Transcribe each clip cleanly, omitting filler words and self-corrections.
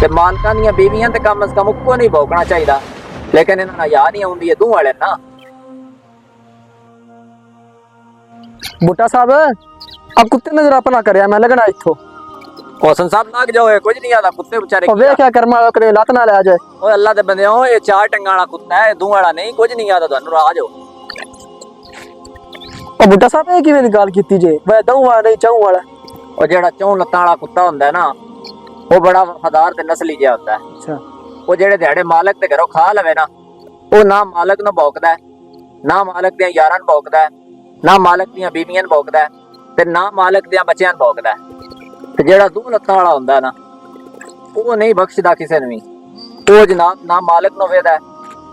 ते मालकां दियां बीवियां ते कम अज कम उक्को नहीं भौंकना चाहिए, लेकिन इन्हां याद नहीं आउंदी दूं वाले ना। बूटा साहब अब कुत्ते नजर अपना करया मैं लगना इथों हुसन साहब लग जाओ, कुछ नहीं आता कुत्ते बेचारे वे क्या कर्मा करे लत ना ले जाए। ओए अल्लाह दे बंदे हो, ये चार टंगा वाला कुत्ता है, दूं वाला नहीं, कुछ नहीं आता तुहानू, आ जाओ। ओ बूटा साहब ये किवें दी गल कीती जे, वे दऊं वाला नहीं चाहूं वाला। और जेड़ा चौं लत्तां वाला कुत्ता हुंदा है ना, वो बड़ा वफादार ते नस्ली जिहा हुंदा है। अच्छा वो जेड़े दिहाड़े मालक दे घरों खा लवे ना, वो ना मालक नूं भौंकदा है, ना मालक दियां यारां नूं भौंकदा है, ना मालक दियां बीवियां नूं भौंकदा है, ते ना मालक दियां बच्चियां नूं भौंकदा है। ते जेड़ा दो लत्तां वाला हुंदा है ना, वो नहीं बख्शदा किसे नूं भी। वो जनाब ना मालक नूं वेदा है,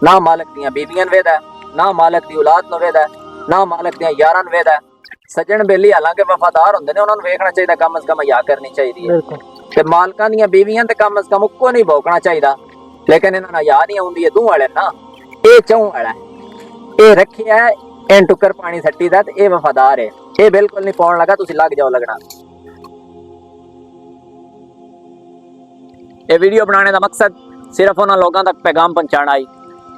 ना मालक दियां बीवियां नूं वेदा है, ना मालक दी औलाद नूं वेदा है, ना मालक दियां यारां नूं वेदा है। सज्जण बेली हालांकि वफादार हुंदे ने, उन्हां नूं वेखना चाहिए, कम अज कम हया करनी चाहिए। बिल्कुल ते मालकां दियां बीवियां ते कम अज कम उक्को नहीं भौंकना चाहिए, लेकिन इन्हां नूं याद नहीं आउंदी दूं वाले ना। ये चौं वाला है, ये रखिया है इन टुकर पानी सट्टी दा, ते ये वफादार है, ये बिल्कुल नहीं पौन लगा, तुसीं लग जाओ लगना। ये वीडियो बनाने का मकसद सिर्फ उन्हां लोगों तक पैगाम पहुंचाना है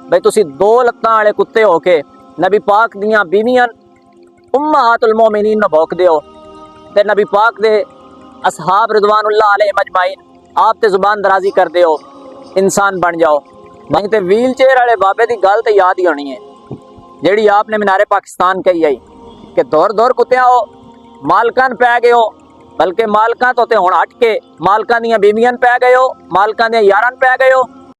भाई, तुसीं दो लत्तां वाले कुत्ते हो के नबी पाक दियां बीवियां उम्महातुल मोमिनीन नूं भौंकदे हो, ते नबी पाक दे असहाब रिजवानुल्लाह अलैहिम अजमाइन आप ते जुबान दराजी करदे हो, इंसान बन जाओ भाई। ते व्हील चेयर वाले बाबे की गल तो याद ही होनी है, जेड़ी आपने मीनारे पाकिस्तान कही आई कि दौर दौर कुत्तियां हो मालकां पै गए हो, बल्कि मालकां तो हुण हट के मालकां दियां बीवियां पै गए हो, मालकां दियां यारां पै गए हो।